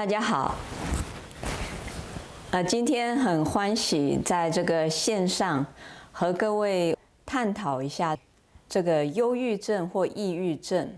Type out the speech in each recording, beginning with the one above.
大家好，今天很欢喜在这个线上和各位探讨一下这个忧郁症或抑郁症。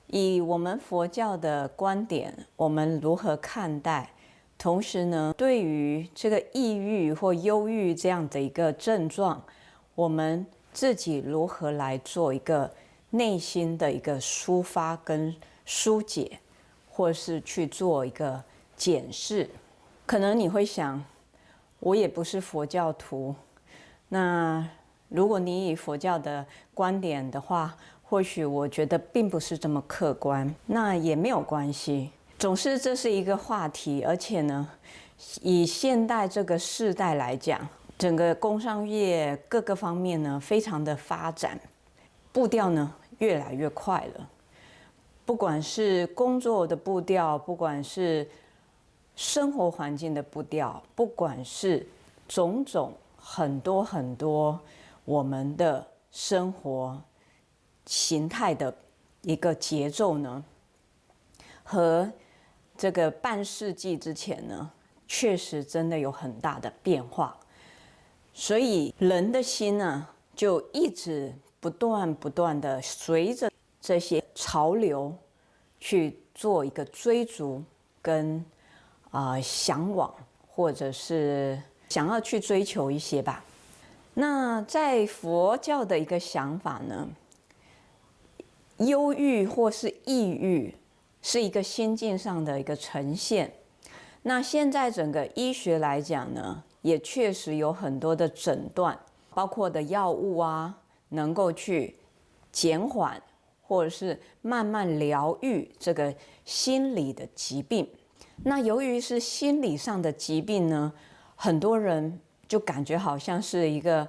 以我们佛教的观点，我们如何看待？同时呢，对于这个抑郁或忧郁这样的一个症状，我们自己如何来做一个内心的一个抒发跟疏解？或是去做一个检视。可能你会想，我也不是佛教徒，那如果你以佛教的观点的话，或许我觉得并不是这么客观，那也没有关系。总是这是一个话题，而且呢，以现代这个世代来讲，整个工商业各个方面呢，非常的发展，步调呢越来越快了。不管是工作的步调，不管是生活环境的步调，不管是种种很多我们的生活形态的一个节奏呢，和这个半世纪之前呢，确实真的有很大的变化。所以人的心呢，就一直不断的随着这些潮流去做一个追逐跟向往，或者是想要去追求一些吧。那在佛教的一个想法呢，忧郁或是抑郁是一个心境上的一个呈现。那现在整个医学来讲呢，也确实有很多的诊断，包括的药物啊，能够去减缓或者是慢慢疗愈这个心理的疾病。那由于是心理上的疾病呢，很多人就感觉好像是一个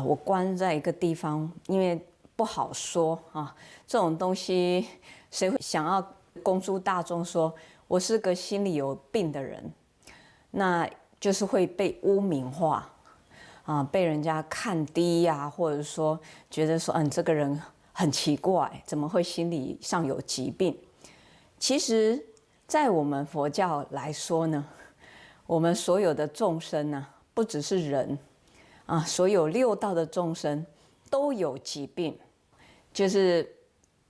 我关在一个地方，因为不好说啊，这种东西谁会想要公诸大众说我是个心里有病的人？那就是会被污名化被人家看低呀，或者说觉得说这个人很奇怪，怎么会心理上有疾病？其实在我们佛教来说呢，我们所有的众生呢，不只是人所有六道的众生都有疾病，就是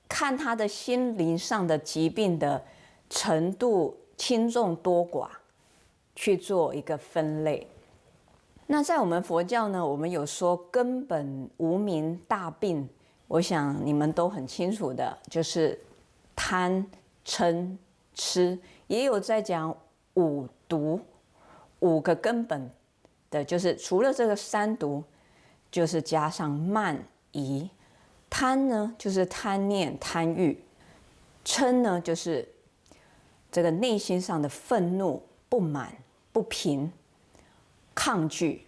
看他的心灵上的疾病的程度轻重多寡去做一个分类。那在我们佛教呢，我们有说根本无明大病，我想你们都很清楚的，就是贪嗔痴，也有在讲五毒，5个根本的，就是除了这个3毒，就是加上慢疑。贪呢，就是贪念贪欲；嗔呢，就是这个内心上的愤怒、不满、不平、抗拒；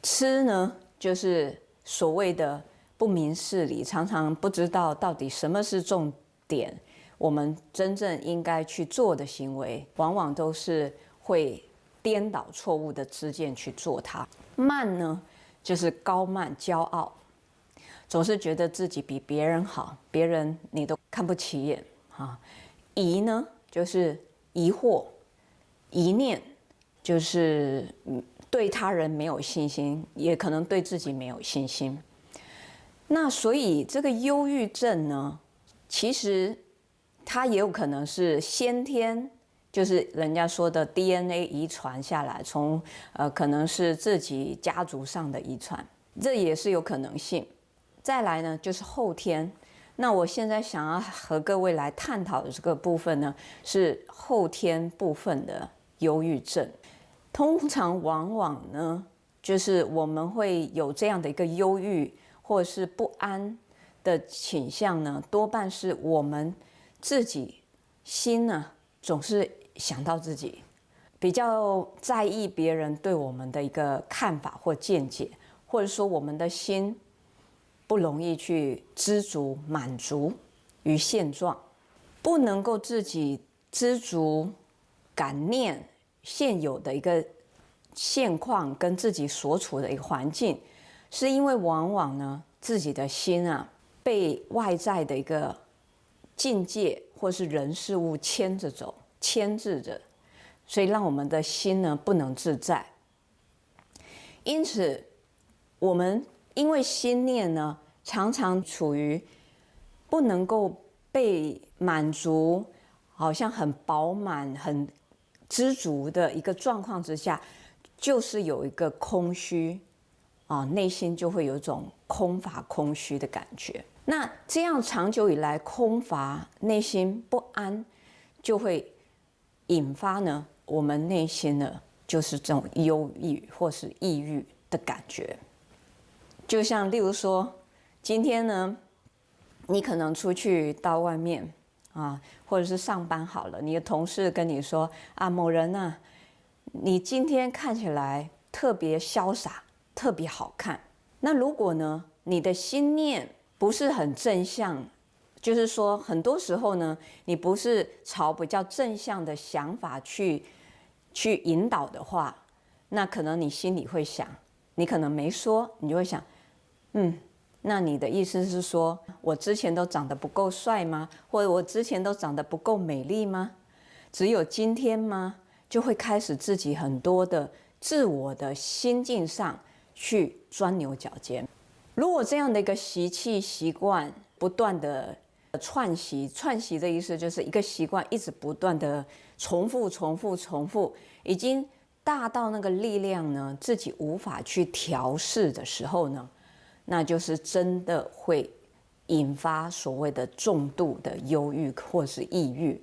痴呢，就是所谓的不明事理，常常不知道到底什么是重点。我们真正应该去做的行为，往往都是会颠倒错误的知见去做它。慢呢，就是高慢、骄傲，总是觉得自己比别人好，别人你都看不起眼疑呢，就是疑惑、疑念，就是对他人没有信心，也可能对自己没有信心。那所以这个忧郁症呢，其实它也有可能是先天，就是人家说的 DNA 遗传下来，从可能是自己家族上的遗传，这也是有可能性。再来呢，就是后天。那我现在想要和各位来探讨的这个部分呢，是后天部分的忧郁症。通常往往呢，就是我们会有这样的一个忧郁或者是不安的倾向呢，多半是我们自己心呢，总是想到自己，比较在意别人对我们的一个看法或见解，或者说我们的心不容易去知足满足于现状，不能够自己知足感念现有的一个现况跟自己所处的一个环境，是因为往往呢自己的心被外在的一个境界或是人事物牵着走，牵制着，所以让我们的心呢不能自在。因此，我们因为心念呢常常处于不能够被满足，好像很饱满、很知足的一个状况之下，就是有一个空虚啊，内心就会有一种空乏空虚的感觉。那这样长久以来空乏、内心不安，就会引发呢我们内心呢就是这种忧郁或是抑郁的感觉。就像例如说，今天呢，你可能出去到外面啊，或者是上班好了，你的同事跟你说啊，某人啊，你今天看起来特别潇洒，特别好看。那如果呢，你的心念不是很正向，就是说很多时候呢，你不是朝比较正向的想法去引导的话，那可能你心里会想，你可能没说，你就会想，那你的意思是说我之前都长得不够帅吗？或者我之前都长得不够美丽吗？只有今天吗？就会开始自己很多的自我的心境上去钻牛角尖。如果这样的一个习气习惯不断的串习的意思就是一个习惯一直不断的重复，已经大到那个力量呢自己无法去调试的时候呢，那就是真的会引发所谓的重度的忧郁或是抑郁。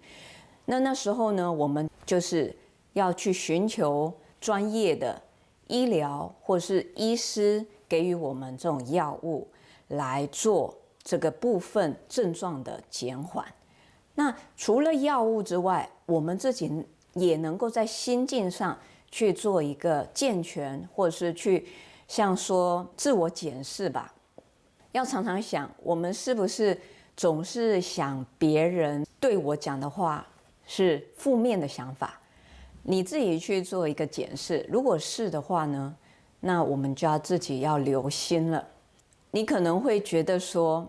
那时候呢，我们就是要去寻求专业的医疗或是医师给予我们这种药物来做这个部分症状的减缓。那除了药物之外，我们自己也能够在心境上去做一个健全，或者是去像说自我检视吧。要常常想，我们是不是总是想别人对我讲的话是负面的想法？你自己去做一个检视，如果是的话呢，那我们就要自己要留心了。你可能会觉得说，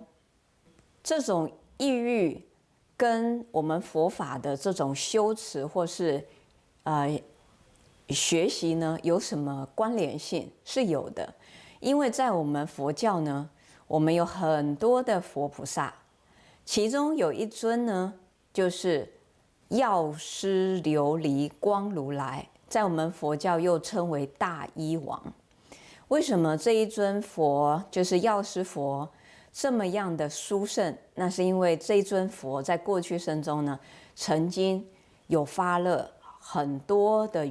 这种抑郁跟我们佛法的这种修持或是学习呢有什么关联性？是有的，因为在我们佛教呢，我们有很多的佛菩萨，其中有一尊呢，就是药师琉璃光如来，在我们佛教又称为大医王。为什么这一尊佛就是药师佛这么样的殊胜？那是因为这一尊佛在过去生中呢，曾经有发了很多的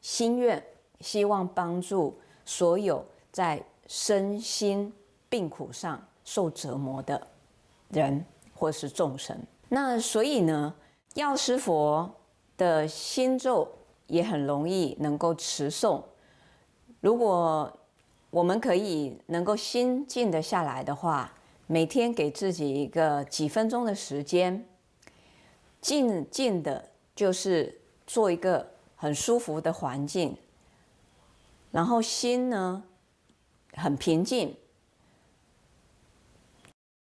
心愿，希望帮助所有在身心病苦上受折磨的人或是众生。那所以呢，药师佛的心咒也很容易能够持诵。如果我们可以能够心静得下来的话，每天给自己一个几分钟的时间，静静的，就是做一个很舒服的环境，然后心呢很平静，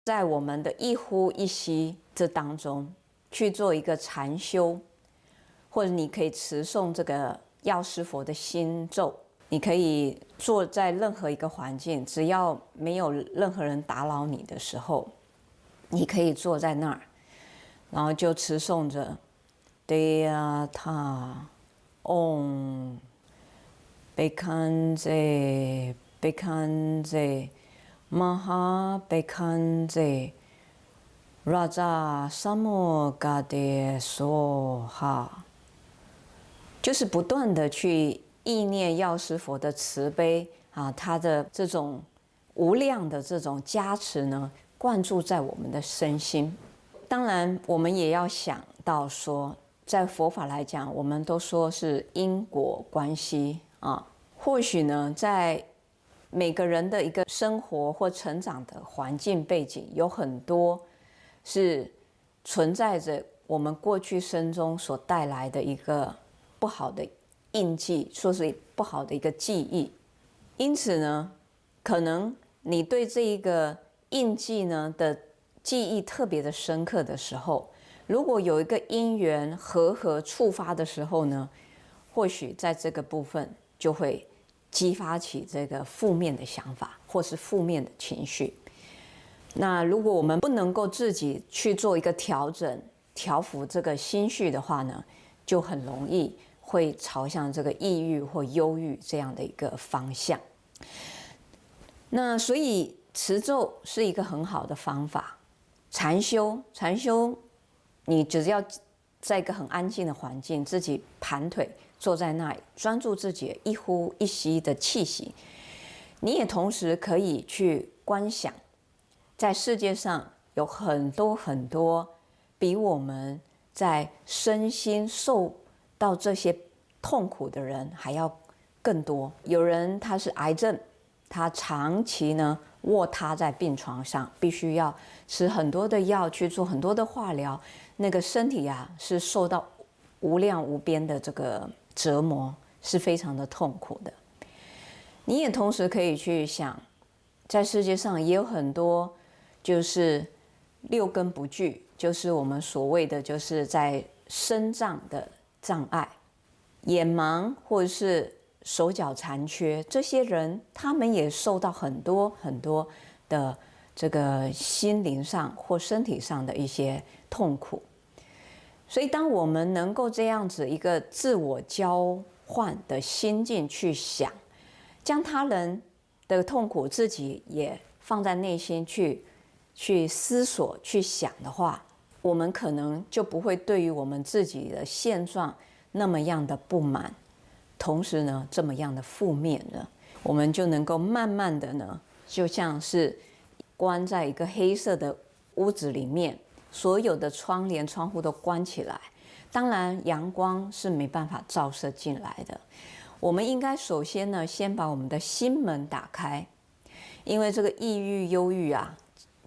在我们的一呼一吸这当中去做一个禅修，或者你可以持诵这个药师佛的心咒。你可以坐在任何一个环境，只要没有任何人打扰你的时候，你可以坐在那儿，然后就持诵着 Deyata Om Bekanje Bekanje Maha Bekanje Raja Samogade Soha， 就是不断的去意念药师佛的慈悲啊，他的这种无量的这种加持呢，灌注在我们的身心。当然，我们也要想到说，在佛法来讲，我们都说是因果关系啊。或许呢，在每个人的一个生活或成长的环境背景，有很多是存在着我们过去生中所带来的一个不好的印记，说是不好的一个记忆。因此呢，可能你对这一个印记呢的记忆特别的深刻的时候，如果有一个因缘和触发的时候呢，或许在这个部分就会激发起这个负面的想法或是负面的情绪。那如果我们不能够自己去做一个调整、调服这个心绪的话呢，就很容易会朝向这个抑郁或忧郁这样的一个方向。那所以持咒是一个很好的方法。禅修，你只要在一个很安静的环境，自己盘腿坐在那里，专注自己一呼一吸的气息。你也同时可以去观想，在世界上有很多比我们在身心受到这些痛苦的人还要更多。有人他是癌症，他长期呢卧榻在病床上，必须要吃很多的药，去做很多的化疗，那个身体啊是受到无量无边的这个折磨，是非常的痛苦的。你也同时可以去想，在世界上也有很多就是六根不具，就是我们所谓的就是在身障的障碍，眼盲或者是手脚残缺，这些人他们也受到很多的这个心灵上或身体上的一些痛苦。所以当我们能够这样子一个自我交换的心境去想，将他人的痛苦自己也放在内心去思索去想的话，我们可能就不会对于我们自己的现状那么样的不满，同时呢这么样的负面了。我们就能够慢慢的呢，就像是关在一个黑色的屋子里面，所有的窗帘窗户都关起来，当然阳光是没办法照射进来的。我们应该首先呢，先把我们的心门打开，因为这个抑郁忧郁啊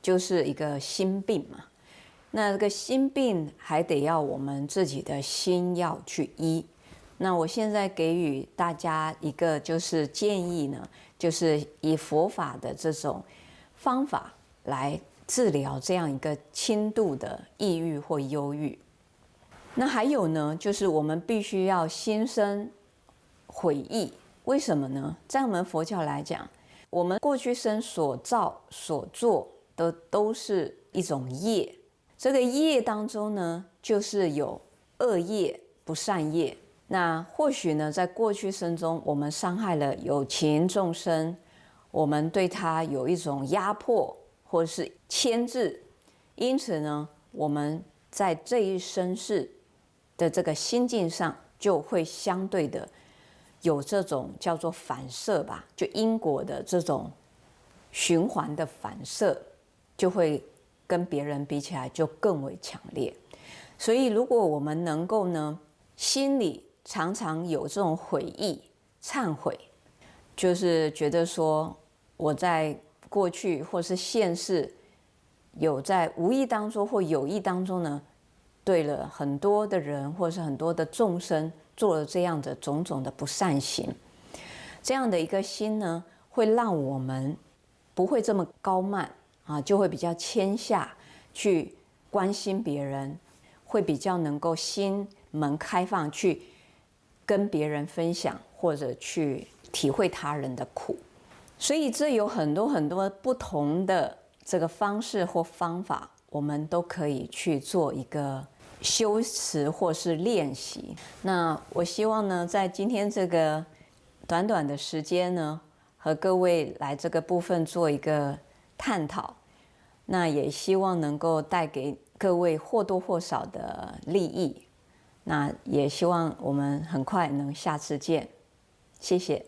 就是一个心病嘛。那这个心病还得要我们自己的心要去医。那我现在给予大家一个就是建议呢，就是以佛法的这种方法来治疗这样一个轻度的抑郁或忧郁。那还有呢，就是我们必须要心生悔意。为什么呢？在我们佛教来讲，我们过去生所造所做的都是一种业，这个业当中呢，就是有恶业、不善业。那或许呢，在过去生中，我们伤害了有情众生，我们对他有一种压迫或者是牵制，因此呢，我们在这一生世的这个心境上，就会相对的有这种叫做反射吧，就因果的这种循环的反射，就会跟别人比起来就更为强烈。所以，如果我们能够呢，心里常常有这种悔意、忏悔，就是觉得说我在过去或是现世有在无意当中或有意当中呢，对了很多的人或是很多的众生做了这样的种种的不善行，这样的一个心呢，会让我们不会这么高慢啊，就会比较谦下去关心别人，会比较能够心门开放去跟别人分享，或者去体会他人的苦。所以这有很多不同的这个方式或方法，我们都可以去做一个修持或是练习。那我希望呢，在今天这个短短的时间呢，和各位来这个部分做一个探讨，那也希望能够带给各位或多或少的利益。那也希望我们很快能下次见，谢谢。